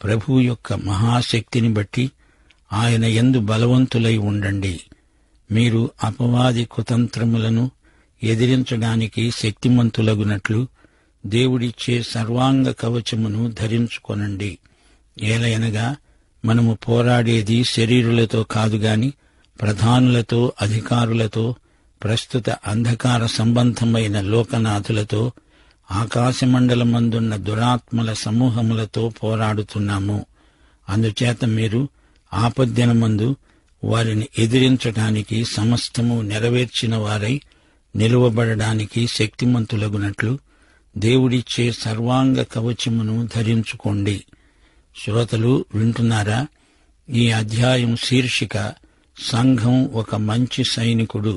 ప్రభువు యొక్క మహాశక్తిని బట్టి ఆయన యందు బలవంతులై ఉండండి. మీరు అపవాది కుతంత్రములను ఎదిరించడానికి శక్తిమంతులగునట్లు దేవుడిచ్చే సర్వాంగ కవచమును ధరించుకొనండి. ఏలయనగా మనము పోరాడేది శరీరులతో కాదుగాని ప్రధానులతో, అధికారులతో, ప్రస్తుత అంధకార సంబంధమైన లోకనాథులతో, ఆకాశమండలమందున్న దురాత్మల సమూహములతో పోరాడుతున్నాము. అందుచేత మీరు ఆపద్దినమందు వారిని ఎదిరించడానికి సమస్తము నెరవేర్చిన వారై నిలువబడడానికి శక్తిమంతులగునట్లు దేవుడిచ్చే సర్వాంగ కవచమును ధరించుకోండి. శ్రోతలు వింటున్నారా? ఈ అధ్యాయం శీర్షిక సంఘం ఒక మంచి సైనికుడు.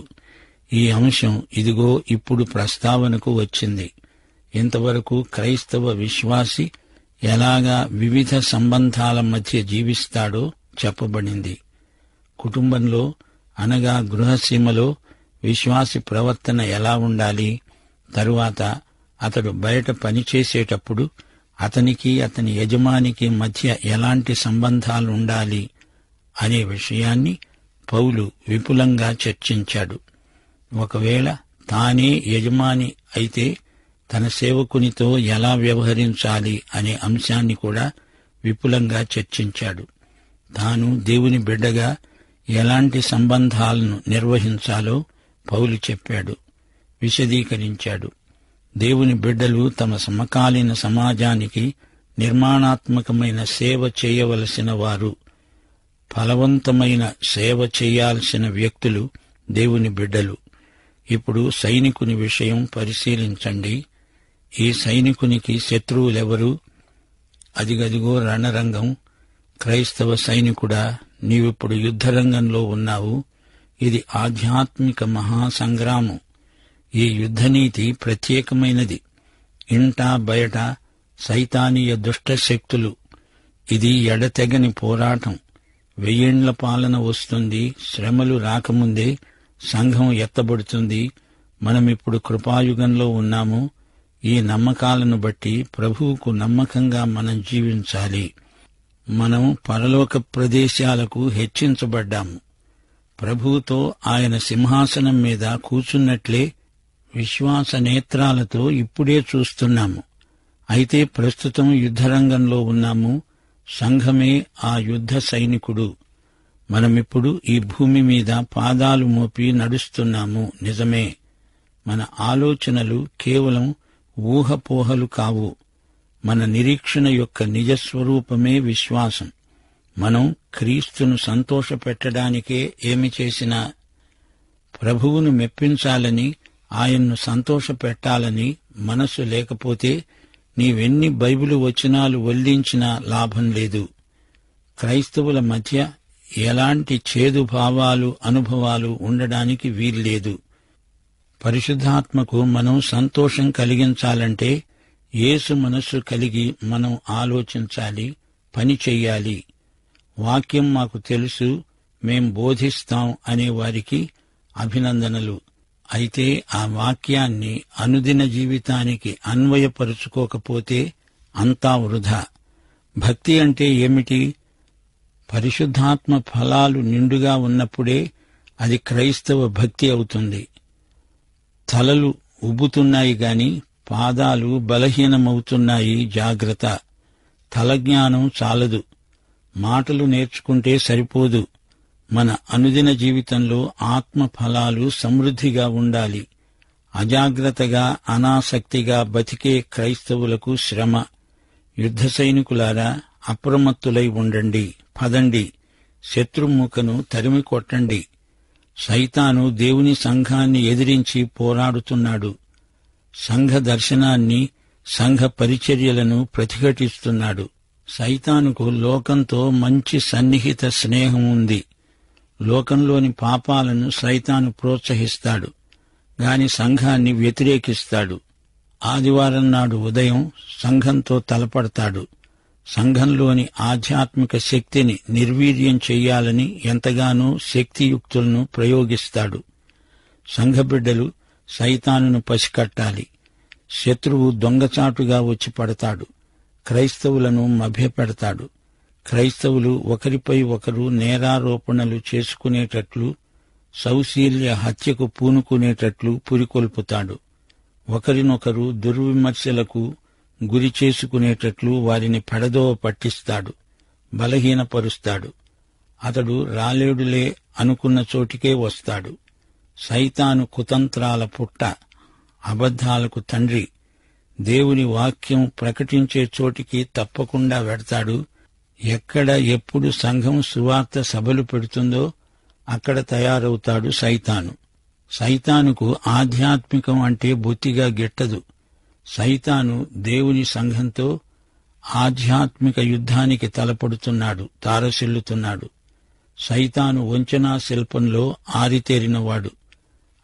ఈ అంశం ఇదిగో ఇప్పుడు ప్రస్తావనకు వచ్చింది. ఇంతవరకు క్రైస్తవ విశ్వాసి ఎలాగా వివిధ సంబంధాల మధ్య జీవిస్తాడో చెప్పబడింది. కుటుంబంలో అనగా గృహసీమలో విశ్వాసి ప్రవర్తన ఎలా ఉండాలి, తరువాత అతడు బయట పనిచేసేటప్పుడు అతనికి అతని యజమానికి మధ్య ఎలాంటి సంబంధాలుండాలి అనే విషయాన్ని పౌలు విపులంగా చర్చించాడు. ఒకవేళ తానే యజమాని అయితే తన సేవకునితో ఎలా వ్యవహరించాలి అనే అంశాన్ని కూడా విపులంగా చర్చించాడు. తాను దేవుని బిడ్డగా ఎలాంటి సంబంధాలను నిర్వహించాలో పౌలు చెప్పాడు, విశదీకరించాడు. దేవుని బిడ్డలు తమ సమకాలీన సమాజానికి నిర్మాణాత్మకమైన సేవ చేయవలసిన వారు, ఫలవంతమైన సేవ చేయాల్సిన వ్యక్తులు దేవుని బిడ్డలు. ఇప్పుడు సైనికుని విషయం పరిశీలించండి. ఈ సైనికునికి శత్రువులెవరు? అదిగదిగో రణరంగం. క్రైస్తవ సైనికుడా, నీవిప్పుడు యుద్ధరంగంలో ఉన్నావు. ఇది ఆధ్యాత్మిక మహాసంగ్రామం. ఈ యుద్ధనీతి ప్రత్యేకమైనది. ఇంటా బయట సైతానీయ దుష్టశక్తులు. ఇది ఎడతెగని పోరాటం. 1000 ఏండ్ల పాలన వస్తుంది. శ్రమలు రాకముందే సంఘం ఎత్తబడుతుంది. మనమిప్పుడు కృపాయుగంలో ఉన్నాము. ఈ నమ్మకాలను బట్టి ప్రభువుకు నమ్మకంగా మనం జీవించాలి. మనం పరలోక ప్రదేశాలకు హెచ్చించబడ్డాము. ప్రభువుతో ఆయన సింహాసనం మీద కూర్చున్నట్లే విశ్వాస నేత్రాలతో ఇప్పుడే చూస్తున్నాము. అయితే ప్రస్తుతం యుద్ధరంగంలో ఉన్నాము. సంఘమే ఆ యుద్ధ సైనికుడు. మనమిప్పుడు ఈ భూమి మీద పాదాలు మోపి నడుస్తున్నాము. నిజమే. మన ఆలోచనలు కేవలం ఊహపోహలు కావు. మన నిరీక్షణ యొక్క నిజస్వరూపమే విశ్వాసం. మనం క్రీస్తును సంతోషపెట్టడానికే ఏమి చేసినా, ప్రభువును మెప్పించాలని, ఆయన్ను సంతోషపెట్టాలని మనస్సు లేకపోతే నీవెన్ని బైబిలు వచనాలు వల్లించినా లాభం లేదు. క్రైస్తవుల మధ్య ఎలాంటి చేదు భావాలు, అనుభవాలు ఉండడానికి వీల్లేదు. పరిశుద్ధాత్మకు మనం సంతోషం కలిగించాలంటే యేసు మనస్సు కలిగి మనం ఆలోచించాలి, పని చెయ్యాలి. వాక్యం మాకు తెలుసు, మేం బోధిస్తాం అనేవారికి అభినందనలు. అయితే ఆ వాక్యాన్ని అనుదిన జీవితానికి అన్వయపరుచుకోకపోతే అంతా వృధా. భక్తి అంటే ఏమిటి? పరిశుద్ధాత్మ ఫలాలు నిండుగా ఉన్నప్పుడే అది క్రైస్తవ భక్తి అవుతుంది. తలలు ఉబ్బుతున్నాయి గాని పాదాలు బలహీనమవుతున్నాయి. జాగ్రత్త. తలజ్ఞానం చాలదు, మాటలు నేర్చుకుంటే సరిపోదు. మన అనుదిన జీవితంలో ఆత్మ ఫలాలు సమృద్ధిగా ఉండాలి. అజాగ్రత్తగా, అనాసక్తిగా బతికే క్రైస్తవులకు శ్రమ. యుద్ధ సైనికులారా, అప్రమత్తులై ఉండండి. పదండి, శత్రుమూకను తరిమి కొట్టండి. సైతాను దేవుని సంఘాన్ని ఎదిరించి పోరాడుతున్నాడు. సంఘ దర్శనాన్ని, సంఘ పరిచర్యలను ప్రతిఘటిస్తున్నాడు. సైతానుకు లోకంతో మంచి సన్నిహిత స్నేహం ఉంది. లోకంలోని పాపాలను సైతాను ప్రోత్సహిస్తాడు గాని సంఘాన్ని వ్యతిరేకిస్తాడు. ఆదివారం నాడు ఉదయం సంఘంతో తలపడతాడు. సంఘంలోని ఆధ్యాత్మిక శక్తిని నిర్వీర్యం చెయ్యాలని ఎంతగానో శక్తియుక్తులను ప్రయోగిస్తాడు. సంఘబిడ్డలు సైతానును పసికట్టాలి. శత్రువు దొంగచాటుగా వచ్చి పడతాడు. క్రైస్తవులను మభ్యపెడతాడు. క్రైస్తవులు ఒకరిపై ఒకరు నేరారోపణలు చేసుకునేటట్లు, సౌశీల్య హత్యకు పూనుకునేటట్లు పురికొల్పుతాడు. ఒకరినొకరు దుర్విమర్శలకు గురి చేసుకునేటట్లు వారిని పెడదోవ పట్టిస్తాడు, బలహీనపరుస్తాడు. అతడు రాలేడులే అనుకున్న చోటికే వస్తాడు. సైతాను కుతంత్రాల పుట్ట, అబద్ధాలకు తండ్రి. దేవుని వాక్యం ప్రకటించే చోటికి తప్పకుండా వెడతాడు. ఎక్కడ ఎప్పుడు సంఘం సువార్త సభలు పెడుతుందో అక్కడ తయారవుతాడు సైతాను. సైతానుకు ఆధ్యాత్మికం అంటే బొత్తిగా గిట్టదు. సైతాను దేవుని సంఘంతో ఆధ్యాత్మిక యుద్ధానికి తలపడుతున్నాడు, తారసిల్లుతున్నాడు. సైతాను వంచనా శిల్పంలో ఆరితేరినవాడు.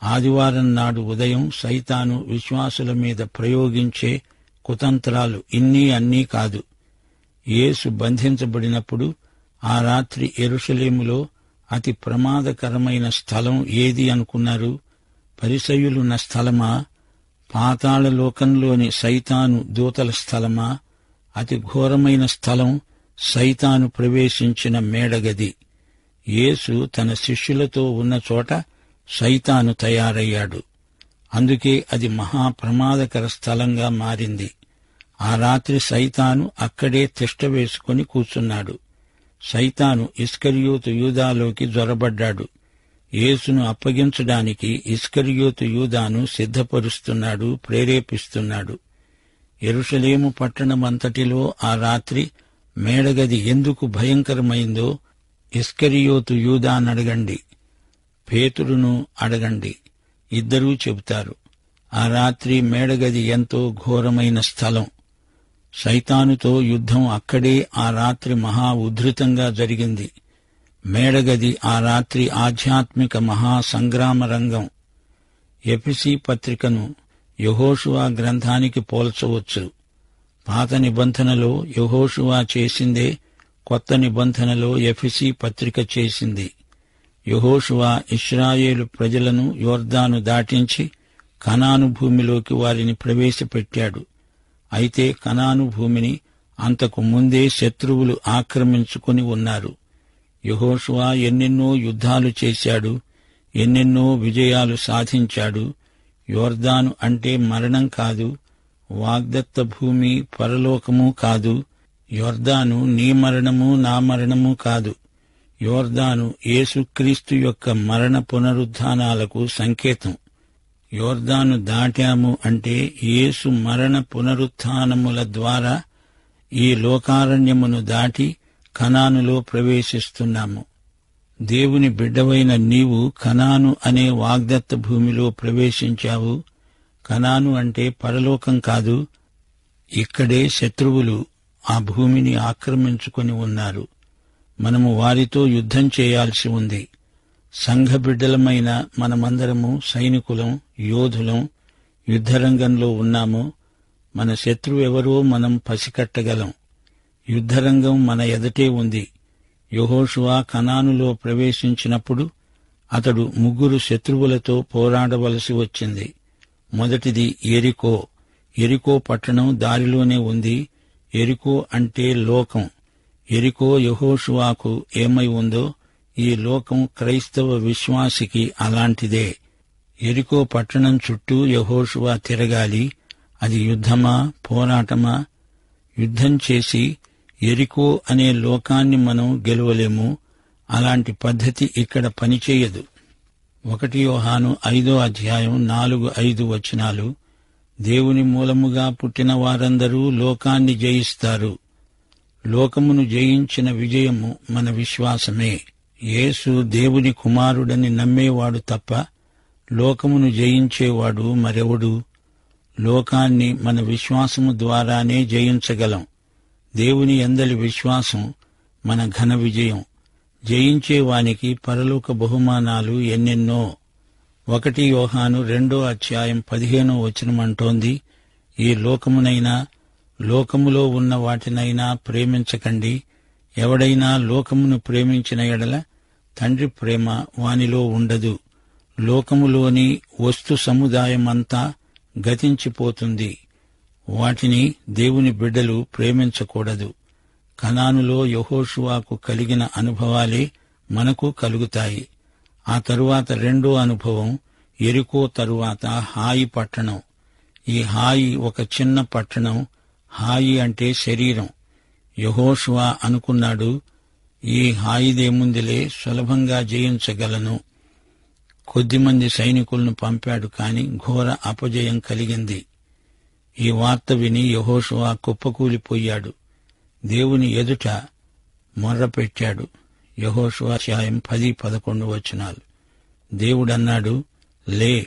ఆదివారం నాడు ఉదయం సైతాను విశ్వాసుల మీద ప్రయోగించే కుతంత్రాలు ఇన్నీ అన్నీ కాదు. యేసు బంధించబడినప్పుడు ఆ రాత్రి యెరూషలేములో అతి ప్రమాదకరమైన స్థలం ఏది అనుకున్నారు? పరిసయ్యులున్న స్థలమా? పాతాళలోకంలోని సైతాను దూతల స్థలమా? అతి ఘోరమైన స్థలం సైతాను ప్రవేశించిన మేడగది. యేసు తన శిష్యులతో ఉన్న చోట సైతాను తయారయ్యాడు. అందుకే అది మహాప్రమాదకర స్థలంగా మారింది. ఆ రాత్రి సైతాను అక్కడే తిష్ట వేసుకుని కూర్చున్నాడు. సైతాను ఇస్కరియోతు యూదాలోకి జొరబడ్డాడు. యేసును అప్పగించడానికి ఇస్కరియోతు యూదాను సిద్ధపరుస్తున్నాడు, ప్రేరేపిస్తున్నాడు. యెరూషలేము పట్టణమంతటిలో ఆ రాత్రి మేడగది ఎందుకు భయంకరమైందో ఇస్కరియోతు యూదానడగండి, పేతురును అడగండి, ఇద్దరూ చెబుతారు. ఆ రాత్రి మేడగది ఎంతో ఘోరమైన స్థలం. సైతానుతో యుద్ధం అక్కడే ఆ రాత్రి మహా ఉధృతంగా జరిగింది. మేడగది ఆ రాత్రి ఆధ్యాత్మిక మహాసంగ్రామ రంగం. ఎఫెసీ పత్రికను యెహోషువ గ్రంథానికి పోల్చవచ్చు. పాత నిబంధనలో యెహోషువ చేసిందే కొత్త నిబంధనలో ఎఫెసీ పత్రిక చేసింది. యెహోషువ ఇశ్రాయేలు ప్రజలను యోర్దాను దాటించి కనాను భూమిలోకి వారిని ప్రవేశపెట్టాడు. అయితే కనాను భూమిని అంతకు ముందే శత్రువులు ఆక్రమించుకుని ఉన్నారు. యెహోషువ ఎన్నెన్నో యుద్ధాలు చేశాడు, ఎన్నెన్నో విజయాలు సాధించాడు. యోర్దాను అంటే మరణం కాదు, వాగ్దత్త భూమి, పరలోకము కాదు. యోర్దాను నీ మరణము, నా మరణము కాదు. యోర్దాను యేసుక్రీస్తు యొక్క మరణ పునరుత్థానాలకు సంకేతం. యోర్దాను దాటాము అంటే యేసు మరణ పునరుత్థానముల ద్వారా ఈ లోకారణ్యమును దాటి కనానులో ప్రవేశిస్తున్నాము. దేవుని బిడ్డవైన నీవు కనాను అనే వాగ్దత్త భూమిలో ప్రవేశించావు. కనాను అంటే పరలోకం కాదు. ఇక్కడే శత్రువులు ఆ భూమిని ఆక్రమించుకొని ఉన్నారు. మనము వారితో యుద్ధం చేయాల్సి ఉంది. సంఘ బిడ్డలమైన మనమందరము సైనికులం, యోధులం, యుద్ధరంగంలో ఉన్నాము. మన శత్రువెవరో మనం పసికట్టగలం. యుద్ధరంగం మన ఎదటే ఉంది. యెహోషువ కనానులో ప్రవేశించినప్పుడు అతడు 3 శత్రువులతో పోరాడవలసి వచ్చింది. మొదటిది యెరికో. యెరికో పట్టణం దారిలోనే ఉంది. యెరికో అంటే లోకం. యెరికో యెహోషువకు ఏమై ఉందో ఈ లోకం క్రైస్తవ విశ్వాసికి అలాంటిదే. యెరికో పట్టణం చుట్టూ యెహోషువ తిరగాలి. అది యుద్ధమా, పోరాటమా? యుద్ధం చేసి యెరికో అనే లోకాన్ని మనం గెలవలేము. అలాంటి పద్ధతి ఇక్కడ పనిచేయదు. 1 యోహాను 5వ అధ్యాయం 4-5 వచనాలు. దేవుని మూలముగా పుట్టిన వారందరూ లోకాన్ని జయిస్తారు. లోకమును జయించిన విజయము మన విశ్వాసమే. యేసు దేవుని కుమారుడని నమ్మేవాడు తప్ప లోకమును జయించేవాడు మరెవడు? లోకాన్ని మన విశ్వాసము ద్వారానే జయించగలం. దేవుని యందలి విశ్వాసం మన ఘన విజయం. జయించేవానికి పరలోక బహుమానాలు ఎన్నెన్నో. 1 యోహాను 2వ అధ్యాయం 15వ వచనం అంటోంది, ఈ లోకమునైనా లోకములో ఉన్న వాటినైనా ప్రేమించకండి. ఎవడైనా లోకమును ప్రేమించిన ఎడల తండ్రి ప్రేమ వానిలో ఉండదు. లోకములోని వస్తు సముదాయమంతా గతించిపోతుంది. వాటిని దేవుని బిడ్డలు ప్రేమించకూడదు. కనానులో యెహోషువకు కలిగిన అనుభవాలే మనకు కలుగుతాయి. ఆ తరువాత రెండో అనుభవం యెరికో తరువాత హాయి పట్టణం. ఈ హాయి ఒక చిన్న పట్టణం. హాయి అంటే శరీరం. యెహోషువ అనుకున్నాడు, ఈ హాయిదేముందిలే, సులభంగా జయించగలను. కొద్దిమంది సైనికులను పంపాడు, కాని ఘోర అపజయం కలిగింది. ఈ వార్త విని యెహోషువ కుప్పకూలిపోయాడు. దేవుని ఎదుట మొర్రపెట్టాడు. యెహోషువ 10-11 వచనాలు. దేవుడన్నాడు, లే,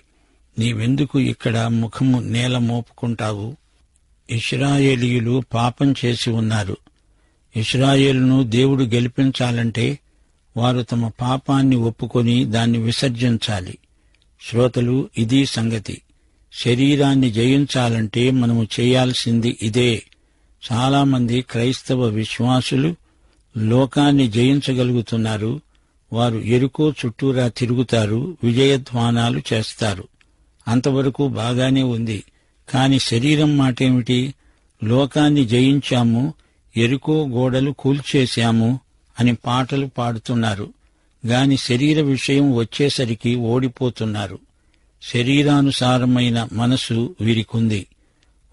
నీవెందుకు ఇక్కడ ముఖము నేల మోపుకుంటావు? ఇశ్రాయేలీయులు పాపం చేసి ఉన్నారు. ఇశ్రాయేలును దేవుడు గెలిపించాలంటే వారు తమ పాపాన్ని ఒప్పుకొని దాన్ని విసర్జించాలి. శ్రోతలు, ఇదీ సంగతి. శరీరాన్ని జయించాలంటే మనము చేయాల్సింది ఇదే. చాలామంది క్రైస్తవ విశ్వాసులు లోకాన్ని జయించగలుగుతున్నారు. వారు యెరికో చుట్టూరా తిరుగుతారు, విజయధ్వానాలు చేస్తారు. అంతవరకు బాగానే ఉంది. కాని శరీరం మాటేమిటి? లోకాన్ని జయించాము, యెరికో గోడలు కూల్చేశాము అని పాటలు పాడుతున్నారు. గాని శరీర విషయం వచ్చేసరికి ఓడిపోతున్నారు. శరీరానుసారమైన మనసు వీరికుంది.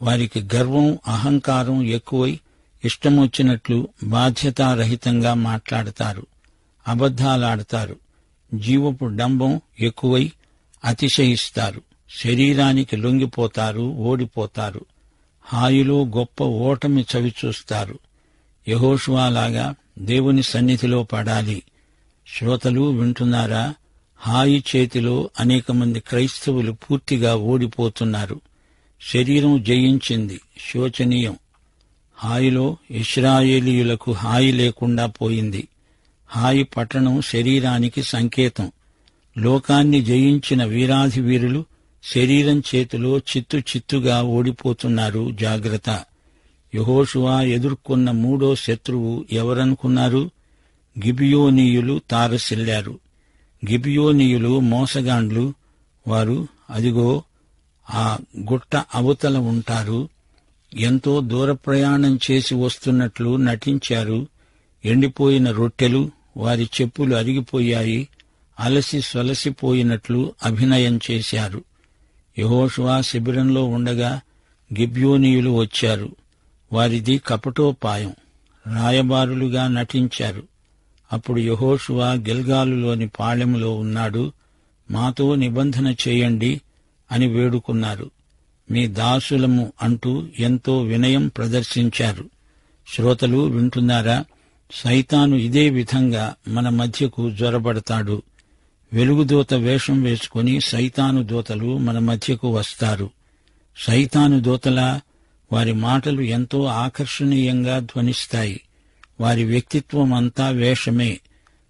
వారికి గర్వం, అహంకారం ఎక్కువై ఇష్టమొచ్చినట్లు బాధ్యతారహితంగా మాట్లాడతారు, అబద్ధాలాడతారు. జీవపు డంబం ఎక్కువై అతిశయిస్తారు. శరీరానికి లొంగిపోతారు, ఓడిపోతారు. హాయిలో గొప్ప ఓటమి చవిచూస్తారు. యెహోషువలాగా దేవుని సన్నిధిలో పడాలి. శ్రోతలు వింటున్నారా? హాయి చేతిలో అనేక మంది క్రైస్తవులు పూర్తిగా ఓడిపోతున్నారు. శరీరం జయించింది, శోచనీయం. హాయిలో ఇశ్రాయేలీయులకు హాయి లేకుండా పోయింది. హాయి పట్టణం శరీరానికి సంకేతం. లోకాన్ని జయించిన వీరాధి వీరులు శరీరం చేతిలో చిత్తుగా ఓడిపోతున్నారు. జాగ్రత్త. యెహోషువ ఎదుర్కొన్న మూడో శత్రువు ఎవరనుకున్నారు? గిబియోనీయులు తారసిల్లారు. గిబియోనీయులు మోసగాండ్లు. వారు అదిగో ఆ గుట్ట అవతల ఉంటారు. ఎంతో దూర ప్రయాణం చేసి వస్తున్నట్లు నటించారు. ఎండిపోయిన రొట్టెలు, వారి చెప్పులు అరిగిపోయాయి, అలసి సొలసిపోయినట్లు అభినయం చేశారు. యెహోషువ శిబిరంలో ఉండగా గిబ్యోనీయులు వచ్చారు. వారిది కపటోపాయం. రాయబారులుగా నటించారు. అప్పుడు యెహోషువ గిల్గాలులోని పాళెములో ఉన్నాడు. మాతో నిబంధన చేయండి అని వేడుకున్నారు. మీ దాసులము అంటూ ఎంతో వినయం ప్రదర్శించారు. శ్రోతలు వింటున్నారా? సైతాను ఇదే విధంగా మన మధ్యకు జొరబడతాడు. వెలుగుదూత వేషం వేసుకుని సైతాను దూతలు మన మధ్యకు వస్తారు. సైతాను దూతలా? వారి మాటలు ఎంతో ఆకర్షణీయంగా ధ్వనిస్తాయి. వారి వ్యక్తిత్వం అంతా వేషమే.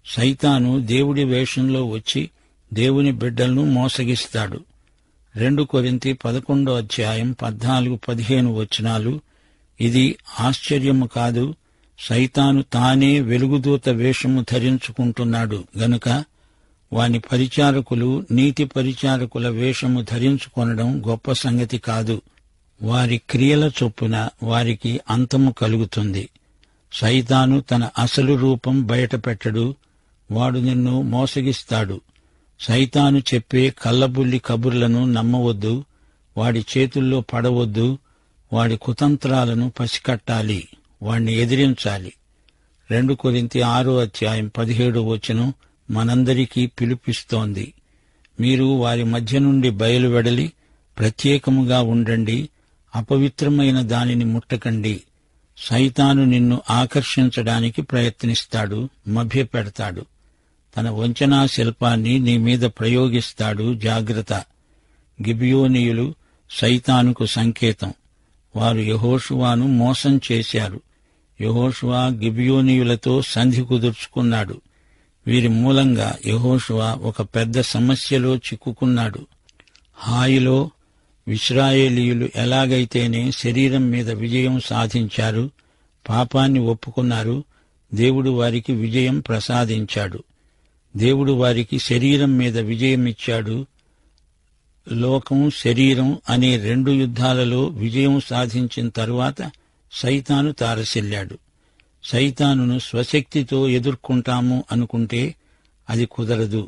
సైతాను దేవుడి వేషంలో వచ్చి దేవుని బిడ్డలను మోసగిస్తాడు. 2 కొరింథీ 11:14-15 వచనాలు. ఇది ఆశ్చర్యము కాదు. సైతాను తానే వెలుగుదూత వేషము ధరించుకుంటున్నాడు గనుక వాని పరిచారకులు నీతి పరిచారకుల వేషము ధరించుకొనడం గొప్ప సంగతి కాదు. వారి క్రియల చొప్పున వారికి అంతము కలుగుతుంది. సైతాను తన అసలు రూపం బయటపెట్టడు. వాడు నిన్ను మోసగిస్తాడు. సైతాను చెప్పే కల్లబుల్లి కబుర్లను నమ్మవద్దు. వాడి చేతుల్లో పడవద్దు. వాడి కుతంత్రాలను పసికట్టాలి. వాణ్ణి ఎదిరించాలి. 2 కొరింథీ 6:17 వచనం మనందరికీ పిలుపిస్తోంది. మీరు వారి మధ్య నుండి బయలువెడలి ప్రత్యేకముగా ఉండండి. అపవిత్రమైన దానిని ముట్టకండి. సైతాను నిన్ను ఆకర్షించడానికి ప్రయత్నిస్తాడు, మభ్యపెడతాడు. తన వంచనా శిల్పాన్ని నీ మీద ప్రయోగిస్తాడు. జాగ్రత్త. గిబియోనీయులు సైతానుకు సంకేతం. వారు యెహోషువను మోసం చేశారు. యెహోషువ గిబియోనీయులతో సంధి కుదుర్చుకున్నాడు. వీరి మూలంగా యెహోషువ ఒక పెద్ద సమస్యలో చిక్కుకున్నాడు. హాయిలో ఇశ్రాయేలీయులు ఎలాగైతేనే శరీరం మీద విజయం సాధించారు, పాపాన్ని ఒప్పుకున్నారు, దేవుడు వారికి విజయం ప్రసాదించాడు. దేవుడు వారికి శరీరం మీద విజయమిచ్చాడు. లోకం, శరీరం అనే 2 యుద్ధాలలో విజయం సాధించిన తరువాత సైతాను తారసిల్లాడు. సైతానును స్వశక్తితో ఎదుర్కొంటాము అనుకుంటే అది కుదరదు.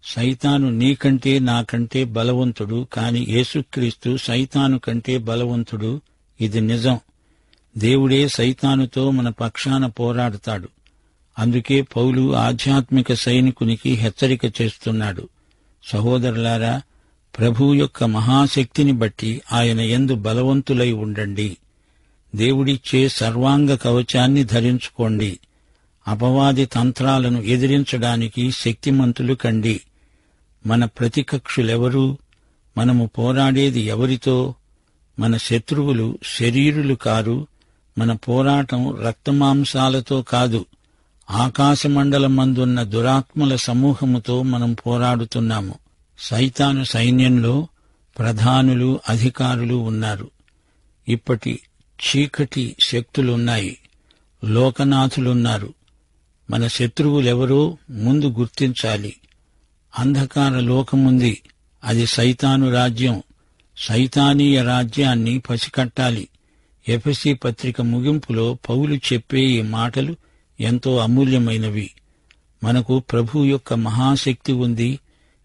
సైతాను నీకంటే నాకంటే బలవంతుడు, కాని యేసుక్రీస్తు సైతాను కంటే బలవంతుడు. ఇది నిజం. దేవుడే సైతానుతో మన పక్షాన పోరాడుతాడు. అందుకే పౌలు ఆధ్యాత్మిక సైనికునికి హెచ్చరిక చేస్తున్నాడు. సహోదరులారా, ప్రభువు యొక్క మహాశక్తిని బట్టి ఆయన యందు బలవంతులై ఉండండి. దేవుడిచ్చే సర్వాంగ కవచాన్ని ధరించుకోండి. అపవాది తంత్రాలను ఎదిరించడానికి శక్తిమంతులు కండి. మన ప్రతికక్షులెవరు? మనము పోరాడేది ఎవరితో? మన శత్రువులు శరీరులు కారు. మన పోరాటం రక్తమాంసాలతో కాదు, ఆకాశమండలమందున్న దురాత్మల సమూహముతో మనం పోరాడుతున్నాము. సైతాను సైన్యంలో ప్రధానులు, అధికారులు ఉన్నారు. ఇప్పటి చీకటి శక్తులున్నాయి, లోకనాథులున్నారు. మన శత్రువులెవరో ముందు గుర్తించాలి. అంధకార లోకముంది, అది సైతాను రాజ్యం. సైతానీయ రాజ్యాన్ని పసికట్టాలి. ఎఫెసీ పత్రిక ముగింపులో పౌలు చెప్పే ఈ మాటలు ఎంతో అమూల్యమైనవి. మనకు ప్రభువు యొక్క మహాశక్తి ఉంది.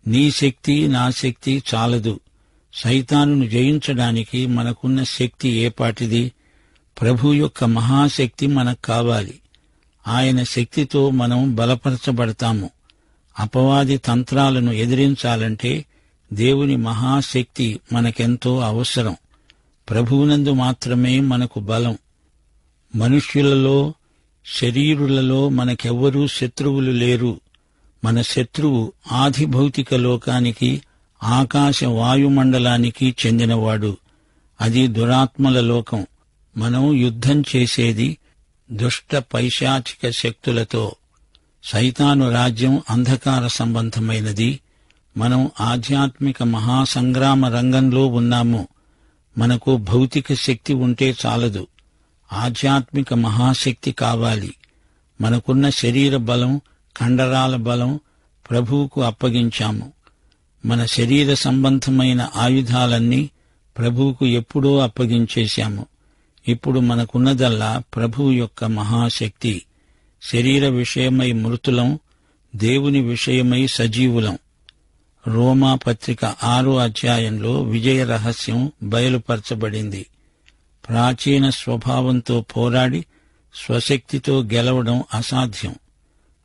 నీ శక్తి, నా శక్తి చాలదు. సైతానును జయించడానికి మనకున్న శక్తి ఏపాటిది? ప్రభు యొక్క మహాశక్తి మనకు కావాలి. ఆయన శక్తితో మనం బలపరచబడతాము. అపవాది తంత్రాలను ఎదిరించాలంటే దేవుని మహాశక్తి మనకెంతో అవసరం. ప్రభువునందు మాత్రమే మనకు బలం. మనుష్యులలో, శరీరులలో మనకెవ్వరూ శత్రువులు లేరు. మన శత్రువు ఆది భౌతిక లోకానికి, ఆకాశ వాయుమండలానికి చెందినవాడు. అది దురాత్మల లోకం. మనం యుద్ధం చేసేది దుష్ట పైశాచిక శక్తులతో. సైతాను రాజ్యం అంధకార సంబంధమైనది. మనం ఆధ్యాత్మిక మహాసంగ్రామ రంగంలో ఉన్నాము. మనకు భౌతిక శక్తి ఉంటే చాలదు, ఆధ్యాత్మిక మహాశక్తి కావాలి. మనకున్న శరీర బలం, కండరాల బలం ప్రభువుకు అప్పగించాము. మన శరీర సంబంధమైన ఆయుధాలన్నీ ప్రభువుకు ఎప్పుడో అప్పగించేశాము. ఇప్పుడు మనకున్నదల్లా ప్రభువు యొక్క మహాశక్తి. శరీర విషయమై మృతులం, దేవుని విషయమై సజీవులం. రోమా పత్రిక 6వ అధ్యాయంలో విజయ రహస్యం బయలుపరచబడింది. ప్రాచీన స్వభావంతో పోరాడి స్వశక్తితో గెలవడం అసాధ్యం.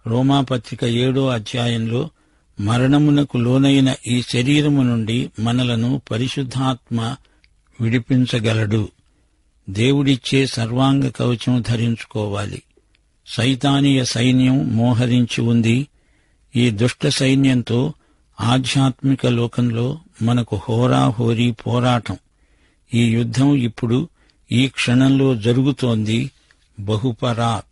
రోమాపత్రిక 7వ అధ్యాయంలో మరణమునకు లోనైన ఈ శరీరము నుండి మనలను పరిశుద్ధాత్మ విడిపించగలడు. దేవుడిచ్చే సర్వాంగ కవచం ధరించుకోవాలి. సైతానీయ సైన్యం మోహరించి ఉంది. ఈ దుష్ట సైన్యంతో ఆధ్యాత్మిక లోకంలో మనకు హోరాహోరీ పోరాటం. ఈ యుద్ధం ఇప్పుడు ఈ క్షణంలో జరుగుతోంది. బహుపరాక్.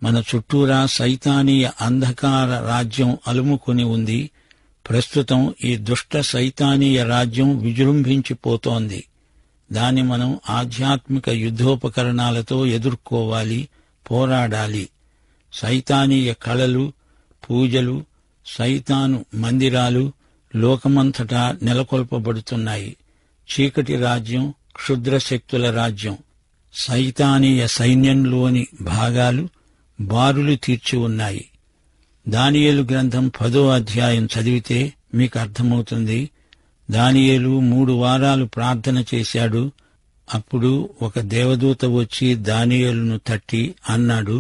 మన చుట్టూరా సైతానీయ అంధకార రాజ్యం అలుముకొని ఉంది. ప్రస్తుతం ఈ దుష్ట సైతానీయ రాజ్యం విజృంభించిపోతోంది. దాన్ని మనం ఆధ్యాత్మిక యుద్ధోపకరణాలతో ఎదుర్కోవాలి, పోరాడాలి. సైతానీయ కళలు, పూజలు, సైతాను మందిరాలు లోకమంతటా నెలకొల్పబడుతున్నాయి. చీకటి రాజ్యం, క్షుద్ర శక్తుల రాజ్యం, సైతానీయ సైన్యంలోని భాగాలు బారులు తీర్చి ఉన్నాయి. దానియేలు గ్రంథం 10వ అధ్యాయం చదివితే మీకు అర్థమవుతుంది. దానియేలు 3 వారాలు ప్రార్థన చేశాడు. అప్పుడు ఒక దేవదూత వచ్చి దానియేలును తట్టి అన్నాడు,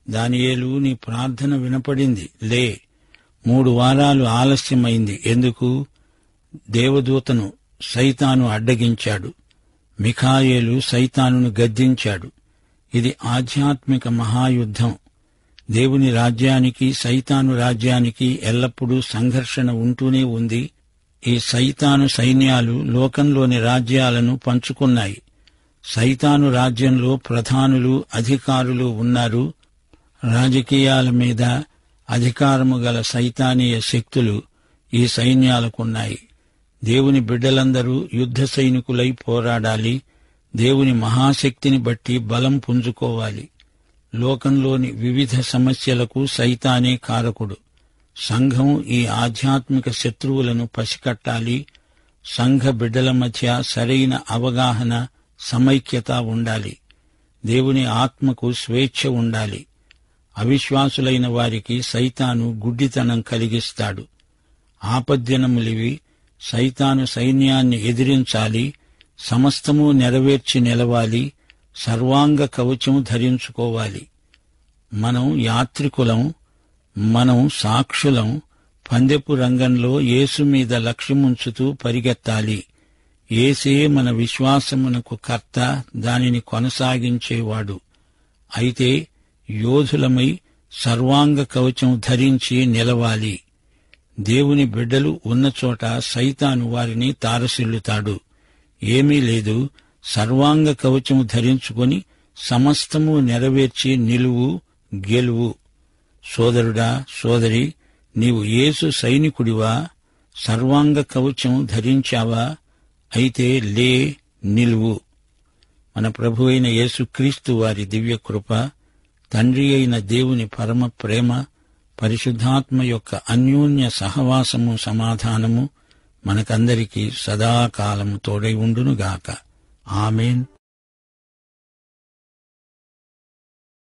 దానియేలు, నీ ప్రార్థన వినపడింది, లే. 3 వారాలు ఆలస్యమైంది. ఎందుకు? దేవదూతను సైతాను అడ్డగించాడు. మిఖాయేలు సైతానును గద్దించాడు. ఇది ఆధ్యాత్మిక మహాయుద్ధం. దేవుని రాజ్యానికి, సైతాను రాజ్యానికి ఎల్లప్పుడూ సంఘర్షణ ఉంటూనే ఉంది. ఈ సైతాను సైన్యాలు లోకంలోని రాజ్యాలను పంచుకున్నాయి. సైతాను రాజ్యంలో ప్రధానులు, అధికారులు ఉన్నారు. రాజకీయాల మీద అధికారము గల సైతానీయ శక్తులు ఈ సైన్యాలకున్నాయి. దేవుని బిడ్డలందరూ యుద్ధ సైనికులై పోరాడాలి. దేవుని మహాశక్తిని బట్టి బలం పుంజుకోవాలి. లోకంలోని వివిధ సమస్యలకు సైతానే కారకుడు. సంఘం ఈ ఆధ్యాత్మిక శత్రువులను పసికట్టాలి. సంఘ బిడ్డల మధ్య సరైన అవగాహన, సమైక్యత ఉండాలి. దేవుని ఆత్మకు స్వేచ్ఛ ఉండాలి. అవిశ్వాసులైన వారికి సైతాను గుడ్డితనం కలిగిస్తాడు. ఆపద్దినములివి. సైతాను సైన్యాన్ని ఎదిరించాలి. సమస్తము నెరవేర్చి నిలవాలి. సర్వాంగ కవచం ధరించుకోవాలి. మనం యాత్రికులం, మనం సాక్షులం. పందెపు రంగంలో యేసు మీద లక్ష్యముంచుతూ పరిగెత్తాలి. యేసే మన విశ్వాసమునకు కర్త, దానిని కొనసాగించేవాడు. అయితే యోధులమై సర్వాంగ కవచం ధరించి నిలవాలి. దేవుని బిడ్డలు ఉన్నచోట సైతాను వారిని తారసిల్లుతాడు. ఏమీ లేదు, సర్వాంగ కవచము ధరించుకొని సమస్తము నెరవేర్చి నిలువు, గెలువు. సోదరుడా, సోదరి, నీవు యేసు సైనికుడివా? సర్వాంగ కవచం ధరించావా? అయితే లే, నిలువు. మన ప్రభువైన యేసుక్రీస్తు వారి దివ్యకృప, తండ్రి అయిన దేవుని పరమ ప్రేమ, పరిశుద్ధాత్మ యొక్క అన్యోన్య సహవాసము, సమాధానము మనకందరికీ సదాకాలము తోడై ఉండునుగాక. ఆమేన్.